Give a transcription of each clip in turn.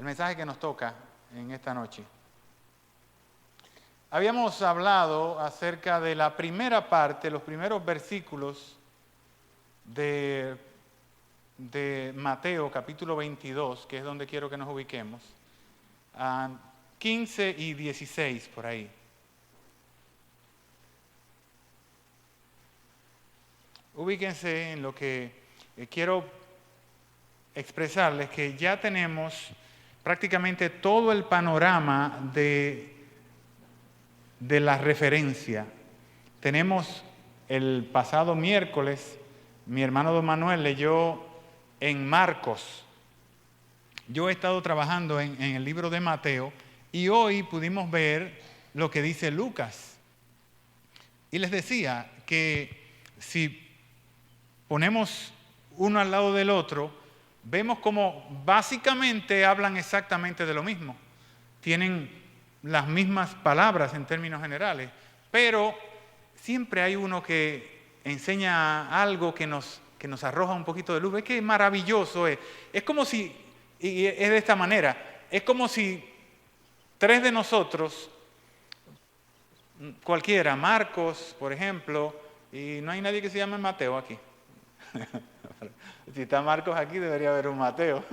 el mensaje que nos toca en esta noche. Habíamos hablado acerca de la primera parte, los primeros versículos de Mateo capítulo 22, que es donde quiero que nos ubiquemos, 15 y 16 por ahí. Ubíquense en lo que quiero expresarles, que ya tenemos prácticamente todo el panorama de la referencia. Tenemos el pasado miércoles, mi hermano don Manuel leyó en Marcos. Yo he estado trabajando en el libro de Mateo y hoy pudimos ver lo que dice Lucas. Y les decía que si ponemos uno al lado del otro, vemos como básicamente hablan exactamente de lo mismo. Tienen las mismas palabras en términos generales, pero siempre hay uno que enseña algo que nos arroja un poquito de luz. Es que maravilloso es. Es como si, y es de esta manera, es como si tres de nosotros, cualquiera, Marcos, por ejemplo, y no hay nadie que se llame Mateo aquí. Si está Marcos aquí, debería haber un Mateo.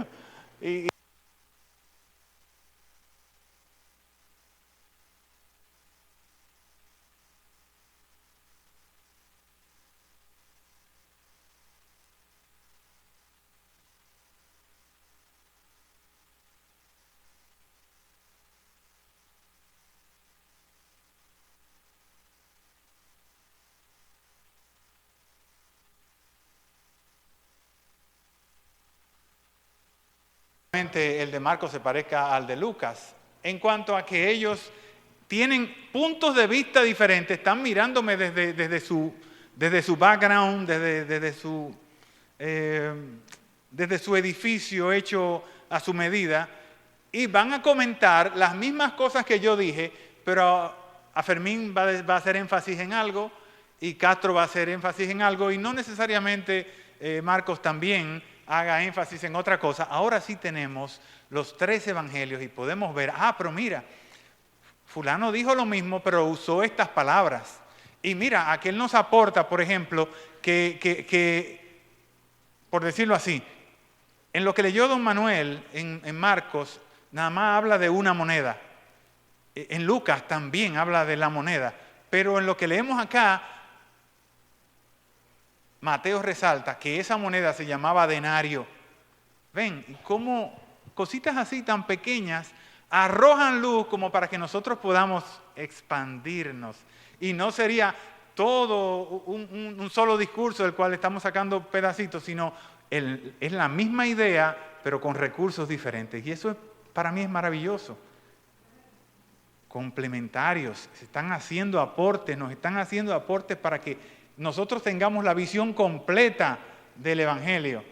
El de Marcos se parezca al de Lucas, en cuanto a que ellos tienen puntos de vista diferentes, están mirándome desde su background, desde su edificio hecho a su medida, y van a comentar las mismas cosas que yo dije, pero a Fermín va a hacer énfasis en algo, y Castro va a hacer énfasis en algo, y no necesariamente Marcos también haga énfasis en otra cosa. Ahora sí tenemos los tres evangelios y podemos ver, pero mira, fulano dijo lo mismo, pero usó estas palabras. Y mira, aquel nos aporta, por ejemplo, que por decirlo así, en lo que leyó don Manuel en Marcos, nada más habla de una moneda. En Lucas también habla de la moneda. Pero en lo que leemos acá, Mateo resalta que esa moneda se llamaba denario. Ven, y cómo cositas así tan pequeñas arrojan luz como para que nosotros podamos expandirnos. Y no sería todo un solo discurso del cual estamos sacando pedacitos, sino es la misma idea, pero con recursos diferentes. Y eso para mí es maravilloso. Complementarios, se están haciendo aportes, nos están haciendo aportes para que nosotros tengamos la visión completa del Evangelio.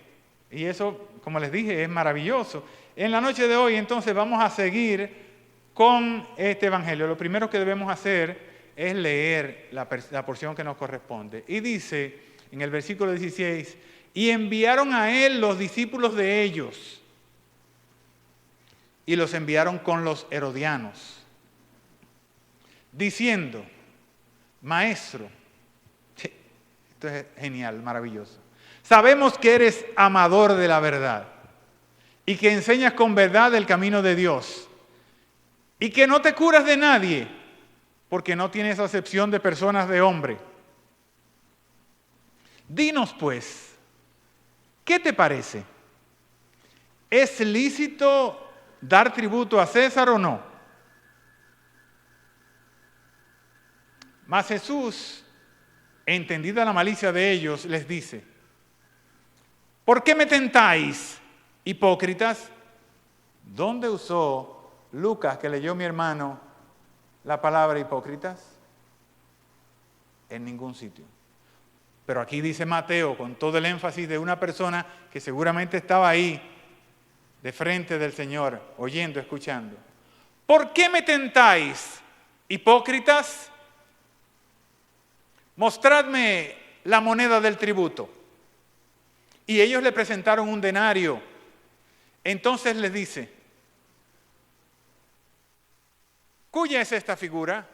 Y eso, como les dije, es maravilloso. En la noche de hoy, entonces, vamos a seguir con este Evangelio. Lo primero que debemos hacer es leer la porción que nos corresponde. Y dice, en el versículo 16, y enviaron a él los discípulos de ellos, y los enviaron con los herodianos, diciendo, Maestro, esto es genial, maravilloso. Sabemos que eres amador de la verdad y que enseñas con verdad el camino de Dios y que no te curas de nadie porque no tienes acepción de personas de hombre. Dinos pues, ¿qué te parece? ¿Es lícito dar tributo a César o no? Mas Jesús, entendida la malicia de ellos, les dice, ¿por qué me tentáis, hipócritas? ¿Dónde usó Lucas, que leyó mi hermano, la palabra hipócritas? En ningún sitio. Pero aquí dice Mateo, con todo el énfasis de una persona que seguramente estaba ahí, de frente del Señor, oyendo, escuchando. ¿Por qué me tentáis, hipócritas? Mostradme la moneda del tributo. Y ellos le presentaron un denario. Entonces les dice, ¿cuya es esta figura?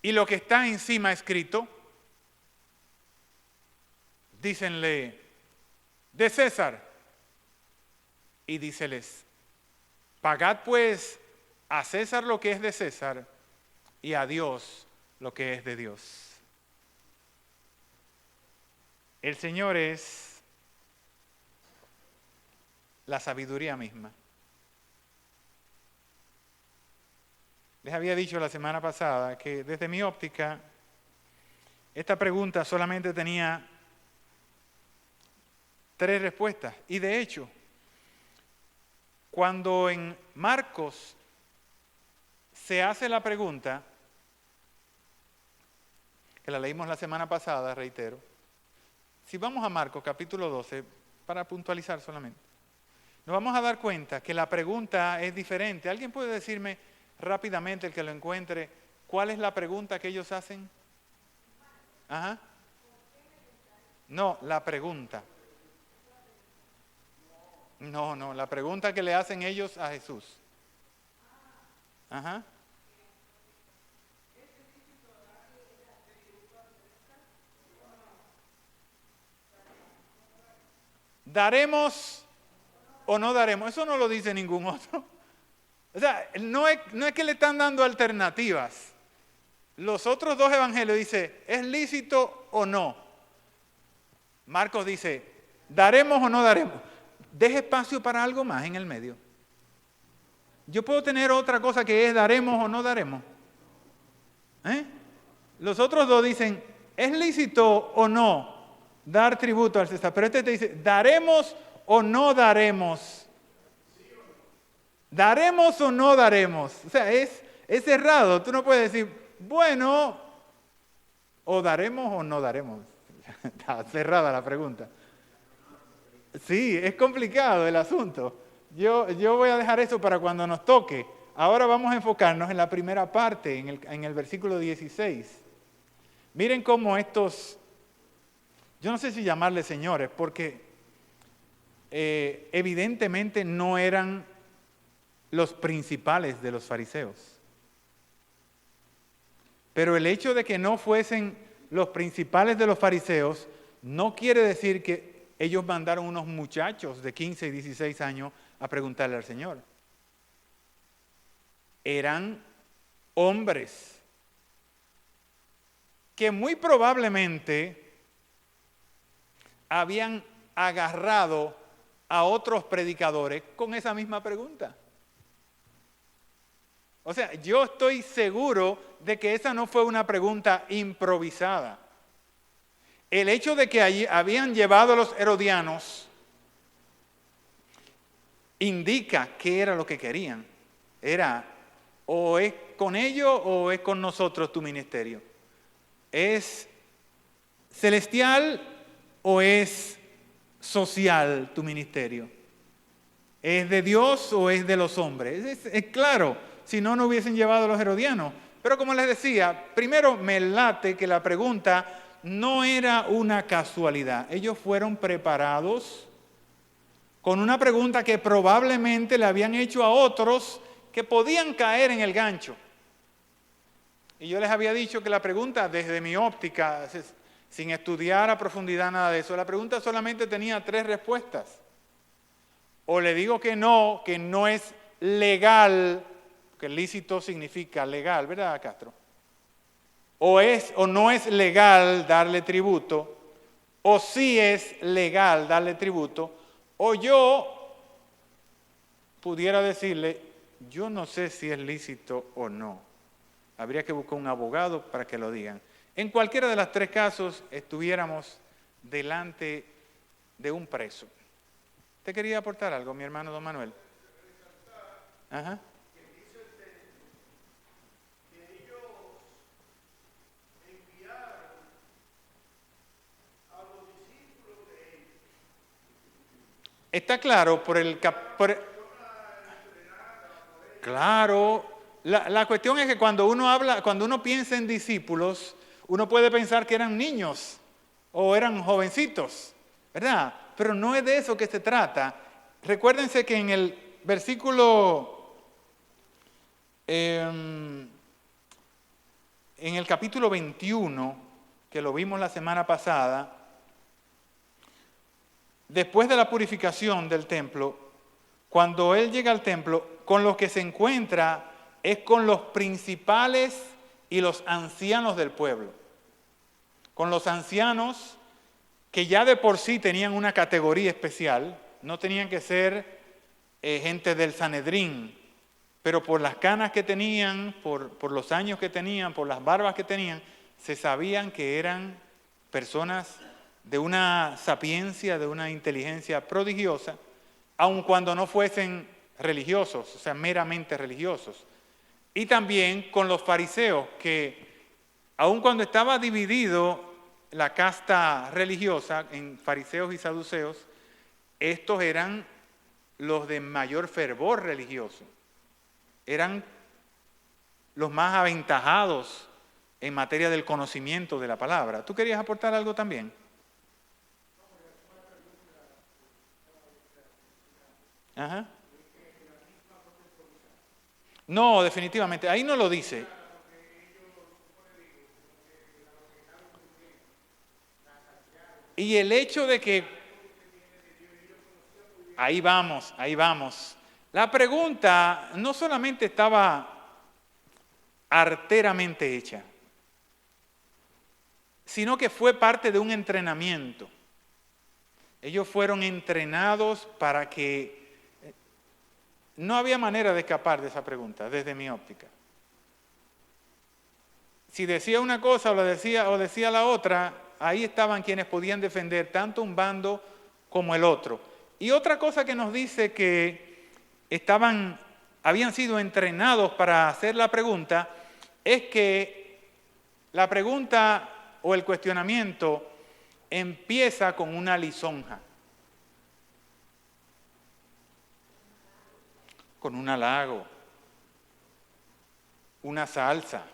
Y lo que está encima escrito, dícenle, de César. Y díceles, pagad pues a César lo que es de César y a Dios lo que es de Dios. El Señor es la sabiduría misma. Les había dicho la semana pasada que desde mi óptica, esta pregunta solamente tenía 3 respuestas. Y de hecho, cuando en Marcos se hace la pregunta, que la leímos la semana pasada, reitero, si vamos a Marcos capítulo 12, para puntualizar solamente, nos vamos a dar cuenta que la pregunta es diferente. ¿Alguien puede decirme rápidamente, el que lo encuentre, cuál es la pregunta que ellos hacen? Ajá. No, la pregunta. No, la pregunta que le hacen ellos a Jesús. Ajá. ¿Daremos o no daremos? Eso no lo dice ningún otro. O sea, no es que le están dando alternativas. Los otros 2 evangelios dicen, ¿es lícito o no? Marcos dice, ¿daremos o no daremos? Deje espacio para algo más en el medio. Yo puedo tener otra cosa que es daremos o no daremos. Los otros 2 dicen, ¿es lícito o no dar tributo al César? Pero este te dice, ¿daremos o no daremos? ¿Daremos o no daremos? O sea, es cerrado. Tú no puedes decir, bueno, o daremos o no daremos. Está cerrada la pregunta. Sí, es complicado el asunto. Yo voy a dejar eso para cuando nos toque. Ahora vamos a enfocarnos en la primera parte, en el versículo 16. Miren cómo estos, yo no sé si llamarles señores, porque evidentemente no eran los principales de los fariseos. Pero el hecho de que no fuesen los principales de los fariseos no quiere decir que ellos mandaron unos muchachos de 15 y 16 años a preguntarle al Señor. Eran hombres que muy probablemente habían agarrado a otros predicadores con esa misma pregunta. O sea, yo estoy seguro de que esa no fue una pregunta improvisada. El hecho de que allí habían llevado a los herodianos indica qué era lo que querían. Era, o es con ellos o es con nosotros tu ministerio. ¿Es celestial o es social tu ministerio? ¿Es de Dios o es de los hombres? Es claro, si no, no hubiesen llevado a los herodianos. Pero como les decía, primero me late que la pregunta no era una casualidad. Ellos fueron preparados con una pregunta que probablemente le habían hecho a otros que podían caer en el gancho. Y yo les había dicho que la pregunta, desde mi óptica, sin estudiar a profundidad nada de eso, la pregunta solamente tenía 3 respuestas. O le digo que no es legal, porque lícito significa legal, ¿verdad, Castro? O no es legal darle tributo, o sí es legal darle tributo, o yo pudiera decirle, yo no sé si es lícito o no. Habría que buscar un abogado para que lo digan. En cualquiera de los 3 casos estuviéramos delante de un preso. ¿Te quería aportar algo, mi hermano don Manuel? Ajá. Está claro claro, la cuestión es que cuando uno piensa en discípulos, uno puede pensar que eran niños o eran jovencitos, ¿verdad? Pero no es de eso que se trata. Recuérdense que en el versículo en el capítulo 21, que lo vimos la semana pasada, después de la purificación del templo, cuando él llega al templo, con los que se encuentra es con los principales y los ancianos del pueblo. Con los ancianos que ya de por sí tenían una categoría especial, no tenían que ser gente del Sanedrín, pero por las canas que tenían, por los años que tenían, por las barbas que tenían, se sabían que eran personas de una sapiencia, de una inteligencia prodigiosa, aun cuando no fuesen religiosos, o sea, meramente religiosos. Y también con los fariseos, que aun cuando estaba dividido la casta religiosa en fariseos y saduceos, estos eran los de mayor fervor religioso. Eran los más aventajados en materia del conocimiento de la palabra. ¿Tú querías aportar algo también? Ajá. No, definitivamente, ahí no lo dice. Y el hecho de que... Ahí vamos, ahí vamos. La pregunta no solamente estaba arteramente hecha, sino que fue parte de un entrenamiento. Ellos fueron entrenados para que... No había manera de escapar de esa pregunta, desde mi óptica. Si decía una cosa o decía la otra, ahí estaban quienes podían defender tanto un bando como el otro. Y otra cosa que nos dice que habían sido entrenados para hacer la pregunta, es que la pregunta o el cuestionamiento empieza con una lisonja, con un halago, una salsa.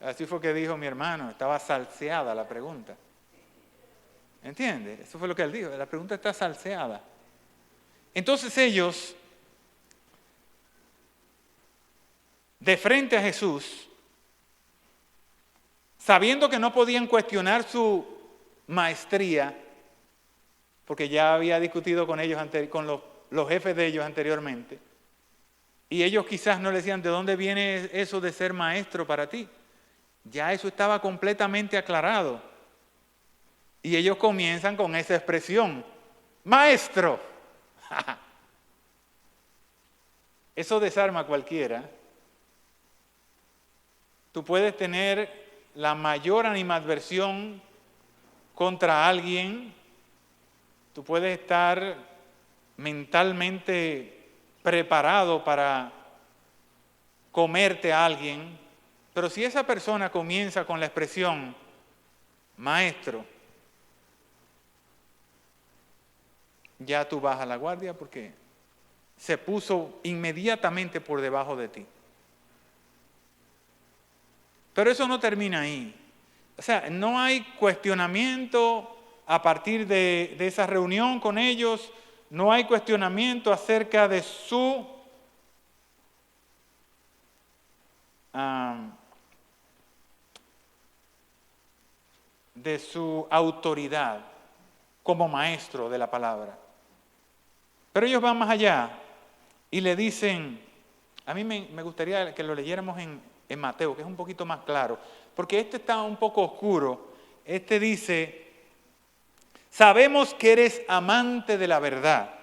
Así fue que dijo mi hermano, estaba salseada la pregunta. ¿Entiende? Eso fue lo que él dijo, la pregunta está salseada. Entonces ellos, de frente a Jesús, sabiendo que no podían cuestionar su maestría, porque ya había discutido con ellos, con los jefes de ellos anteriormente, y ellos quizás no le decían, ¿de dónde viene eso de ser maestro para ti? Ya eso estaba completamente aclarado. Y ellos comienzan con esa expresión, maestro. Eso desarma a cualquiera. Tú puedes tener la mayor animadversión contra alguien, tú puedes estar mentalmente preparado para comerte a alguien, pero si esa persona comienza con la expresión maestro, ya tú bajas la guardia porque se puso inmediatamente por debajo de ti. Pero eso no termina ahí. O sea, no hay cuestionamiento a partir de esa reunión con ellos, no hay cuestionamiento acerca de su autoridad como maestro de la palabra. Pero ellos van más allá y le dicen, a mí me gustaría que lo leyéramos en Mateo, que es un poquito más claro, porque este está un poco oscuro. Este dice, sabemos que eres amante de la verdad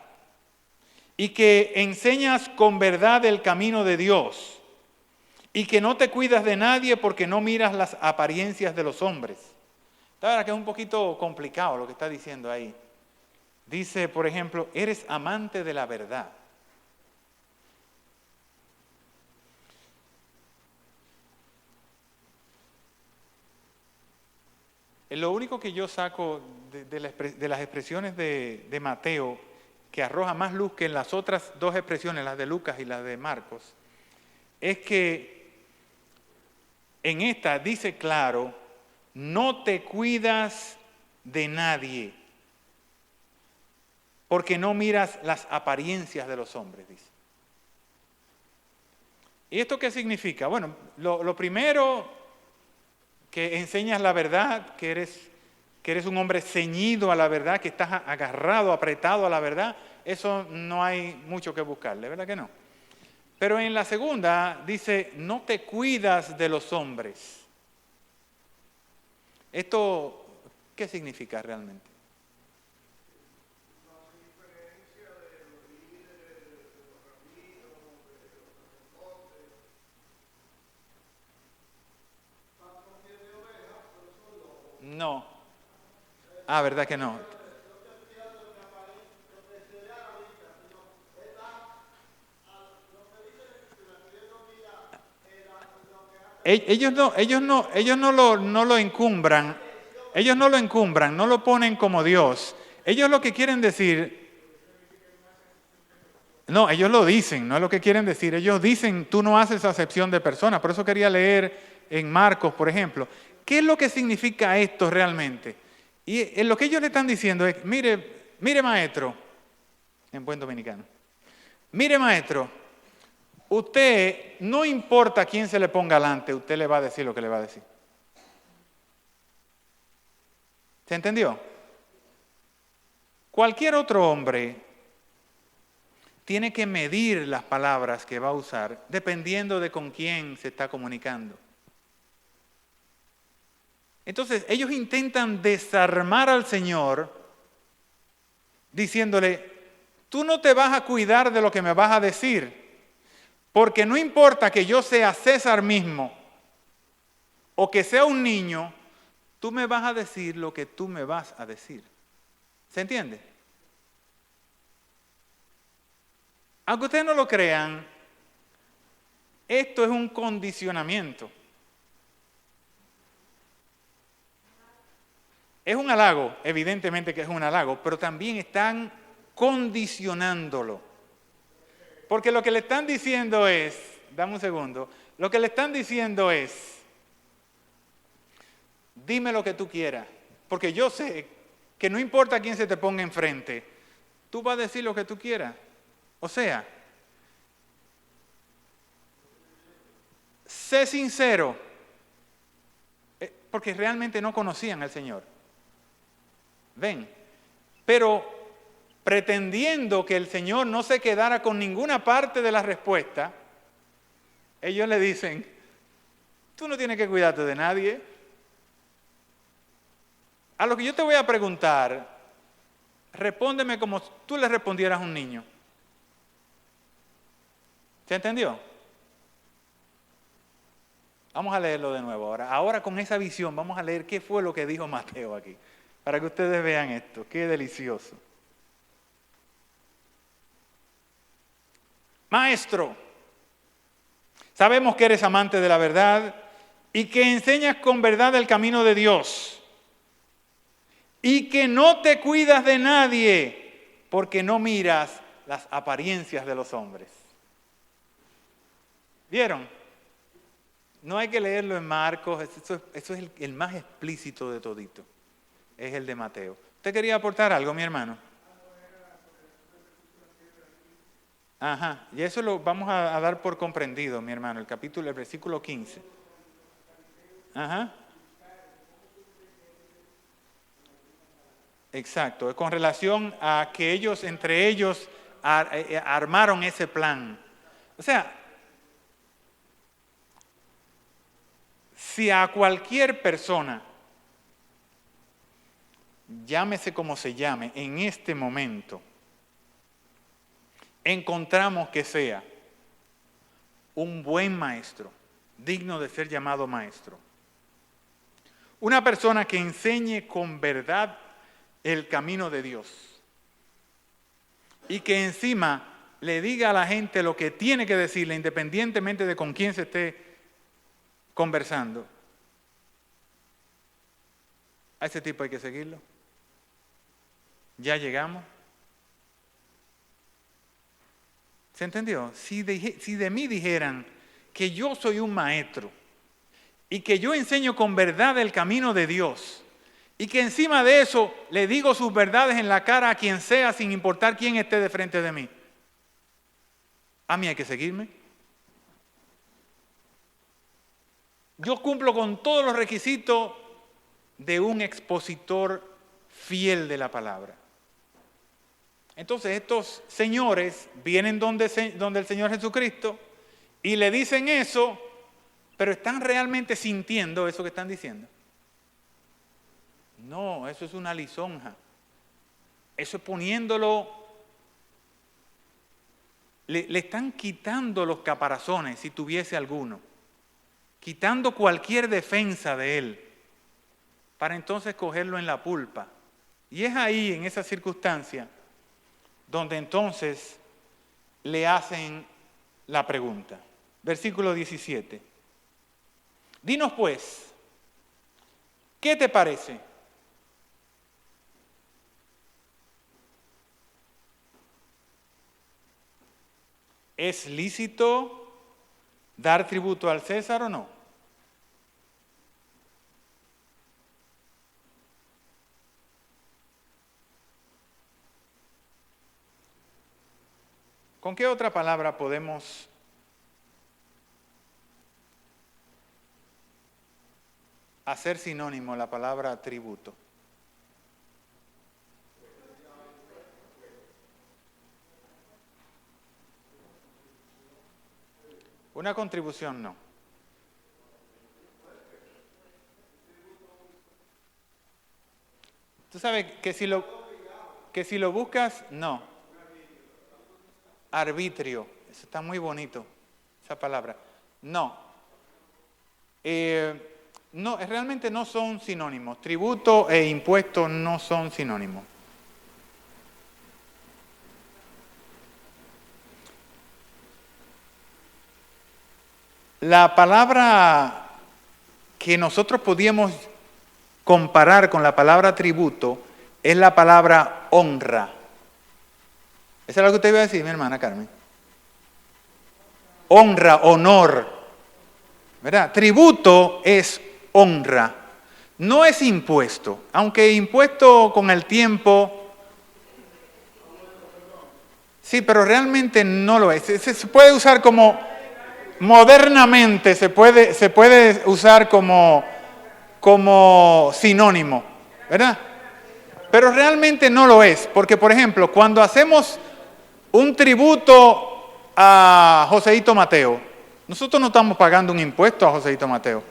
y que enseñas con verdad el camino de Dios y que no te cuidas de nadie porque no miras las apariencias de los hombres. La verdad que es un poquito complicado lo que está diciendo ahí. Dice, por ejemplo, eres amante de la verdad. Lo único que yo saco de las expresiones de Mateo, que arroja más luz que en las otras dos expresiones, las de Lucas y las de Marcos, es que en esta dice claro, no te cuidas de nadie, porque no miras las apariencias de los hombres, dice. ¿Y esto qué significa? Bueno, lo primero, que enseñas la verdad, que eres un hombre ceñido a la verdad, que estás agarrado, apretado a la verdad, eso no hay mucho que buscarle, ¿verdad que no? Pero en la segunda dice, no te cuidas de los hombres. ¿Esto qué significa realmente? No. Ah, ¿verdad que no? Ellos no lo encumbran, ellos no lo encumbran, no lo ponen como Dios. Ellos lo que quieren decir, no, ellos lo dicen, no es lo que quieren decir. Ellos dicen, tú no haces acepción de personas. Por eso quería leer en Marcos, por ejemplo. ¿Qué es lo que significa esto realmente? Y lo que ellos le están diciendo es, mire maestro, en buen dominicano, mire maestro, usted, no importa quién se le ponga delante, usted le va a decir lo que le va a decir. ¿Se entendió? Cualquier otro hombre tiene que medir las palabras que va a usar dependiendo de con quién se está comunicando. Entonces, ellos intentan desarmar al Señor diciéndole, tú no te vas a cuidar de lo que me vas a decir, porque no importa que yo sea César mismo o que sea un niño, tú me vas a decir lo que tú me vas a decir. ¿Se entiende? Aunque ustedes no lo crean, esto es un condicionamiento. Es un halago, evidentemente que es un halago, pero también están condicionándolo. Porque lo que le están diciendo es, dame un segundo, lo que le están diciendo es, dime lo que tú quieras, porque yo sé que no importa quién se te ponga enfrente, tú vas a decir lo que tú quieras. O sea, sé sincero, porque realmente no conocían al Señor. Ven, pero pretendiendo que el Señor no se quedara con ninguna parte de la respuesta, ellos le dicen, tú no tienes que cuidarte de nadie. A lo que yo te voy a preguntar, respóndeme como tú le respondieras a un niño. ¿Se entendió? Vamos a leerlo de nuevo ahora. Ahora con esa visión vamos a leer qué fue lo que dijo Mateo aquí, para que ustedes vean esto. Qué delicioso. Maestro, sabemos que eres amante de la verdad y que enseñas con verdad el camino de Dios y que no te cuidas de nadie porque no miras las apariencias de los hombres. ¿Vieron? No hay que leerlo en Marcos, eso es el más explícito de todito, es el de Mateo. ¿Usted quería aportar algo, mi hermano? Ajá, y eso lo vamos a dar por comprendido, mi hermano, el versículo 15. Ajá. Exacto, es con relación a que entre ellos, armaron ese plan. O sea, si a cualquier persona, llámese como se llame, en este momento, encontramos que sea un buen maestro, digno de ser llamado maestro, una persona que enseñe con verdad el camino de Dios y que encima le diga a la gente lo que tiene que decirle independientemente de con quién se esté conversando. A ese tipo hay que seguirlo. ¿Ya llegamos? ¿Se entendió? Si de mí dijeran que yo soy un maestro y que yo enseño con verdad el camino de Dios y que encima de eso le digo sus verdades en la cara a quien sea sin importar quién esté de frente de mí, ¿a mí hay que seguirme? yo cumplo con todos los requisitos de un expositor fiel de la palabra. Entonces estos señores vienen donde el Señor Jesucristo y le dicen eso, pero ¿están realmente sintiendo eso que están diciendo? No, eso es una lisonja. Eso es poniéndolo, le están quitando los caparazones, si tuviese alguno, quitando cualquier defensa de él, para entonces cogerlo en la pulpa. Y es ahí, en esa circunstancia, donde entonces le hacen la pregunta. Versículo 17. Dinos pues, ¿qué te parece? ¿Es lícito dar tributo al César o no? ¿Con qué otra palabra podemos hacer sinónimo la palabra tributo? Una contribución no. Tú sabes que si lo buscas, no. Arbitrio, eso está muy bonito, esa palabra. No. No, realmente no son sinónimos. Tributo e impuesto no son sinónimos. La palabra que nosotros podíamos comparar con la palabra tributo es la palabra honra. ¿Eso es lo que usted iba a decir, mi hermana Carmen? Honra, honor. ¿Verdad? Tributo es honra. No es impuesto. Aunque impuesto con el tiempo. Sí, pero realmente no lo es. Se puede usar como, modernamente se puede usar como sinónimo, ¿verdad? Pero realmente no lo es, porque por ejemplo, cuando hacemos un tributo a Joseito Mateo, nosotros no estamos pagando un impuesto a Joseito Mateo,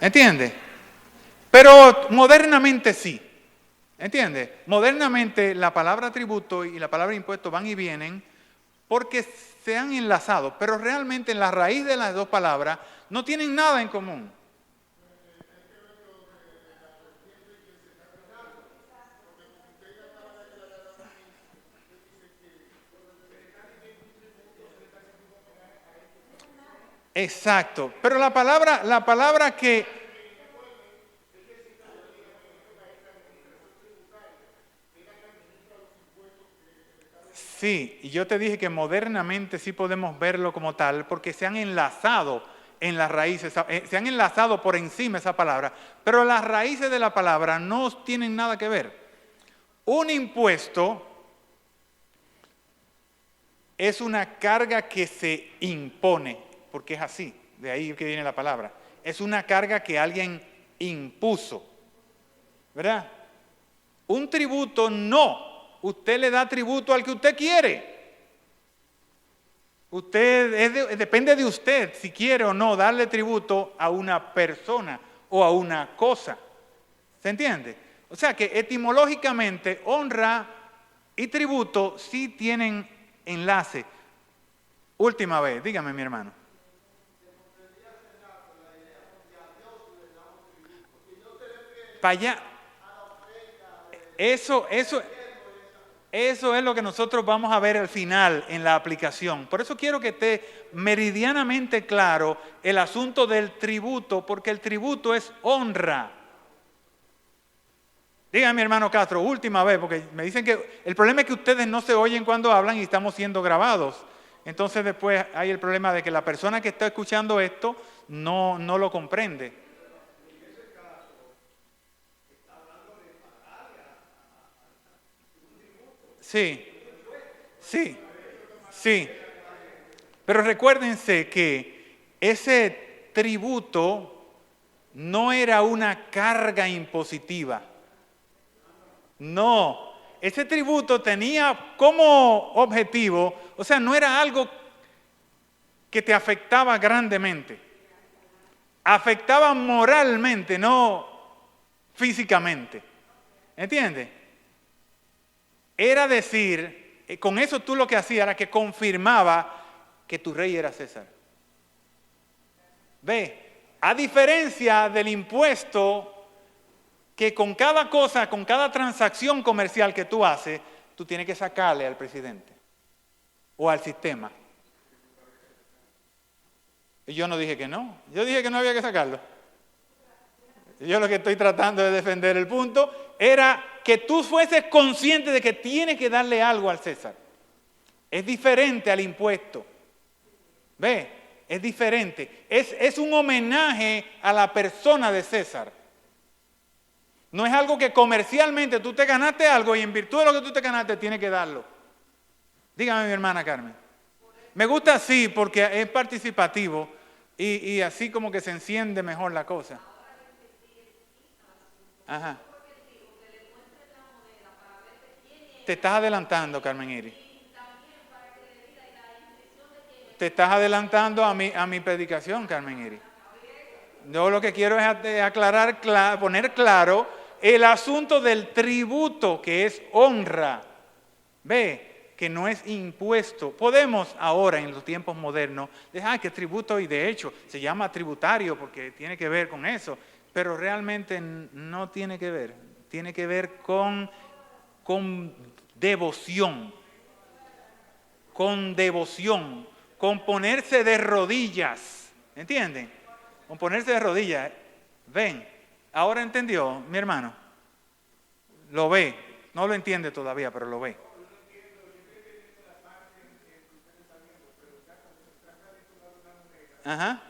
¿entiende? Pero modernamente sí, ¿entiende? Modernamente la palabra tributo y la palabra impuesto van y vienen porque se han enlazado, pero realmente en la raíz de las dos palabras no tienen nada en común. Exacto, pero la palabra que... Sí, y yo te dije que modernamente sí podemos verlo como tal, porque se han enlazado en las raíces, se han enlazado por encima esa palabra, pero las raíces de la palabra no tienen nada que ver. Un impuesto es una carga que se impone, porque es así, de ahí que viene la palabra. Es una carga que alguien impuso, ¿verdad? Un tributo no. Usted le da tributo al que usted quiere. Depende de usted si quiere o no darle tributo a una persona o a una cosa. ¿Se entiende? O sea que etimológicamente honra y tributo sí tienen enlace. Última vez, dígame mi hermano. Para allá. Eso es lo que nosotros vamos a ver al final en la aplicación. Por eso quiero que esté meridianamente claro el asunto del tributo, porque el tributo es honra. Dígame, mi hermano Castro, última vez, porque me dicen que el problema es que ustedes no se oyen cuando hablan y estamos siendo grabados. Entonces después hay el problema de que la persona que está escuchando esto no lo comprende. Sí. Pero recuérdense que ese tributo no era una carga impositiva. No, ese tributo tenía como objetivo, o sea, no era algo que te afectaba grandemente. Afectaba moralmente, no físicamente. ¿Entiendes? Era decir, con eso tú lo que hacías era que confirmaba que tu rey era César. Ve, a diferencia del impuesto que con cada cosa, con cada transacción comercial que tú haces, tú tienes que sacarle al presidente o al sistema. Y yo no dije que no, yo dije que no había que sacarlo. Yo lo que estoy tratando de defender el punto era que tú fueses consciente de que tienes que darle algo al César. Es diferente al impuesto. Ve, es diferente. Es un homenaje a la persona de César. No es algo que comercialmente tú te ganaste algo y en virtud de lo que tú te ganaste tienes que darlo. Dígame mi hermana Carmen. Me gusta así porque es participativo y así como que se enciende mejor la cosa. Ajá. Te estás adelantando, Carmen Iris. Te estás adelantando a mi predicación, Carmen Iris. Yo lo que quiero es aclarar, poner claro el asunto del tributo, que es honra. Ve, que no es impuesto. Podemos ahora, en los tiempos modernos, decir, que tributo, y de hecho se llama tributario porque tiene que ver con eso, pero realmente no tiene que ver. Tiene que ver con devoción. Con devoción. Con ponerse de rodillas. ¿Entienden? Con ponerse de rodillas. Ven, ahora entendió mi hermano. Lo ve. No lo entiende todavía, pero lo ve. Ajá.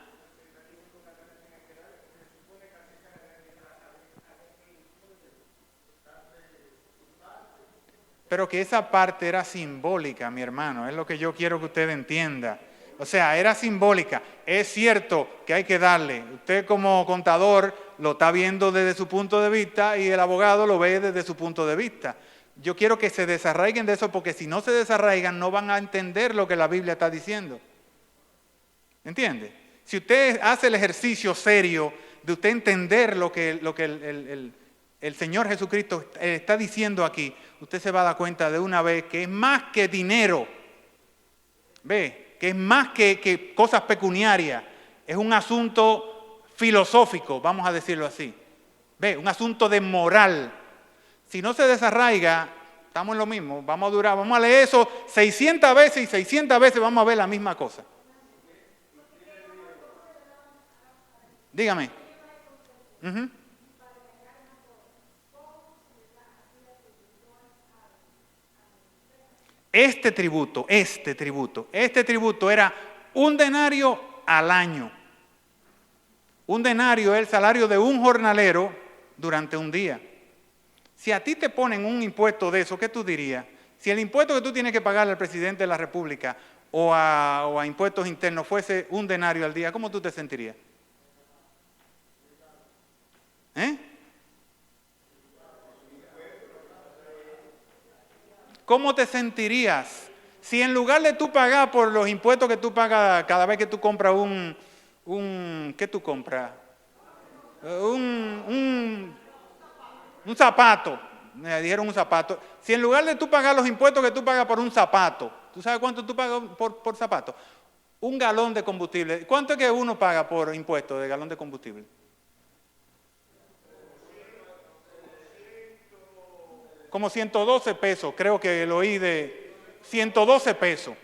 Pero que esa parte era simbólica, mi hermano, es lo que yo quiero que usted entienda. O sea, era simbólica. Es cierto que hay que darle. Usted como contador lo está viendo desde su punto de vista y el abogado lo ve desde su punto de vista. Yo quiero que se desarraiguen de eso porque si no se desarraigan no van a entender lo que la Biblia está diciendo. ¿Entiende? Si usted hace el ejercicio serio de usted entender lo que el Señor Jesucristo está diciendo aquí, usted se va a dar cuenta de una vez que es más que dinero. Ve, que es más que cosas pecuniarias. Es un asunto filosófico, vamos a decirlo así. Ve, un asunto de moral. Si no se desarraiga, estamos en lo mismo. Vamos a leer eso 600 veces y 600 veces vamos a ver la misma cosa. Dígame. Uh-huh. Este tributo era un denario al año. Un denario es el salario de un jornalero durante un día. Si a ti te ponen un impuesto de eso, ¿qué tú dirías? Si el impuesto que tú tienes que pagarle al presidente de la República o a impuestos internos fuese un denario al día, ¿cómo tú te sentirías? ¿Cómo te sentirías si en lugar de tú pagar por los impuestos que tú pagas cada vez que tú compras ¿qué tú compras? Un zapato, me dijeron un zapato. Si en lugar de tú pagar los impuestos que tú pagas por un zapato, ¿tú sabes cuánto tú pagas por zapato? Un galón de combustible. ¿Cuánto es que uno paga por impuestos de galón de combustible? Como 112 pesos, creo que lo oí de 112 pesos.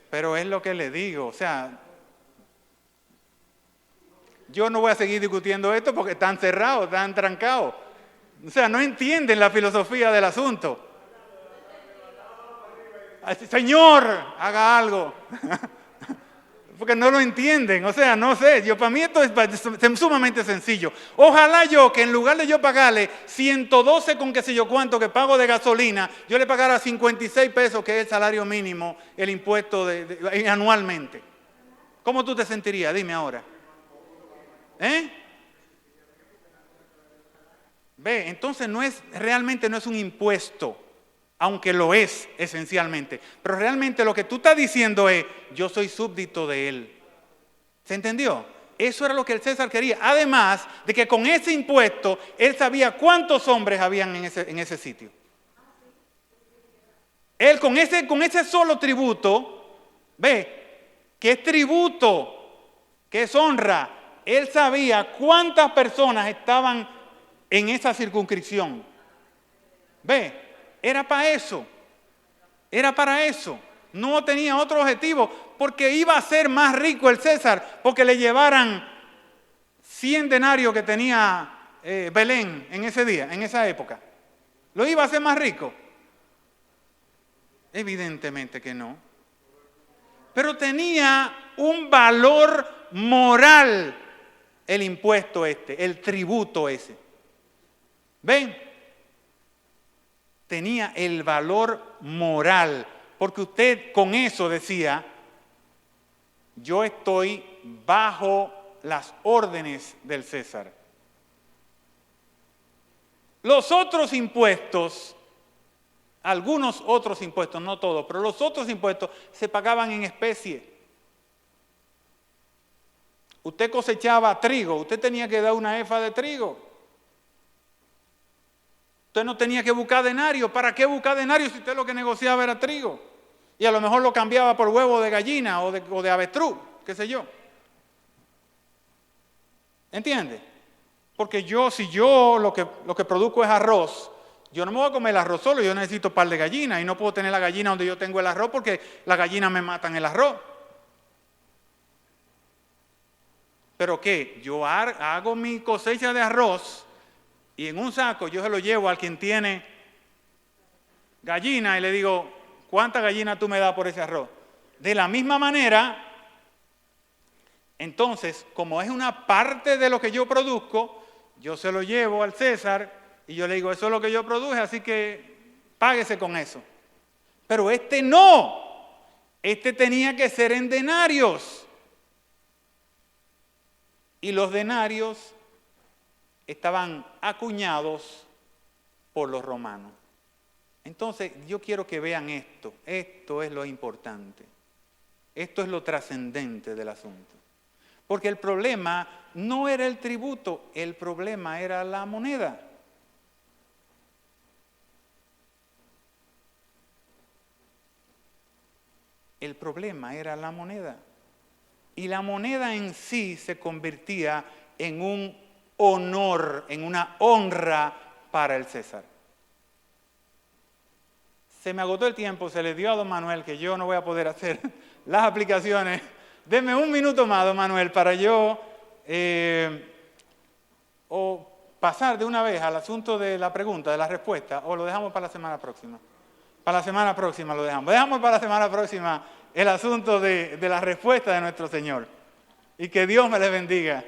Pero es lo que le digo, o sea, yo no voy a seguir discutiendo esto porque están cerrados, están trancados. O sea, no entienden la filosofía del asunto. Señor, haga algo. Porque no lo entienden, o sea, no sé, para mí esto es sumamente sencillo. Ojalá yo que en lugar de yo pagarle 112 con qué sé yo cuánto que pago de gasolina, yo le pagara 56 pesos, que es el salario mínimo, el impuesto anualmente. ¿Cómo tú te sentirías? Dime ahora. Ve, entonces realmente no es un impuesto, aunque lo es esencialmente. Pero realmente lo que tú estás diciendo es, yo soy súbdito de él. ¿Se entendió? Eso era lo que el César quería. Además de que con ese impuesto, él sabía cuántos hombres habían en ese sitio. Él con ese solo tributo, ve, que es tributo, que es honra, él sabía cuántas personas estaban en esa circunscripción. Ve, era para eso. Era para eso. No tenía otro objetivo, porque iba a ser más rico el César, porque le llevaran 100 denarios que tenía Belén en ese día, en esa época. ¿Lo iba a hacer más rico? Evidentemente que no. Pero tenía un valor moral el impuesto el tributo ese. ¿Ven? Tenía el valor moral, porque usted con eso decía, yo estoy bajo las órdenes del César. Los otros impuestos, algunos otros impuestos, no todos, pero los otros impuestos se pagaban en especie. Usted cosechaba trigo, usted tenía que dar una efa de trigo. Usted no tenía que buscar denario. ¿Para qué buscar denario si usted lo que negociaba era trigo? Y a lo mejor lo cambiaba por huevo de gallina o de avestruz, qué sé yo. ¿Entiende? Porque si yo lo que produzco es arroz, yo no me voy a comer el arroz solo, yo necesito un par de gallinas y no puedo tener la gallina donde yo tengo el arroz porque las gallinas me matan el arroz. ¿Pero qué? Yo hago mi cosecha de arroz y en un saco yo se lo llevo al quien tiene gallina y le digo, ¿cuántas gallinas tú me das por ese arroz? De la misma manera, entonces, como es una parte de lo que yo produzco, yo se lo llevo al César y yo le digo, eso es lo que yo produje, así que páguese con eso. Pero no, tenía que ser en denarios. Y los denarios estaban acuñados por los romanos. Entonces, yo quiero que vean esto es lo importante, esto es lo trascendente del asunto. Porque el problema no era el tributo, el problema era la moneda. El problema era la moneda. Y la moneda en sí se convertía en un honor, en una honra para el César. Se me agotó el tiempo, se le dio a don Manuel que yo no voy a poder hacer las aplicaciones. Deme un minuto más, don Manuel, para yo o pasar de una vez al asunto de la pregunta, de la respuesta, o lo dejamos para la semana próxima. Para la semana próxima lo dejamos. Dejamos para la semana próxima el asunto de la respuesta de nuestro Señor. Y que Dios me les bendiga.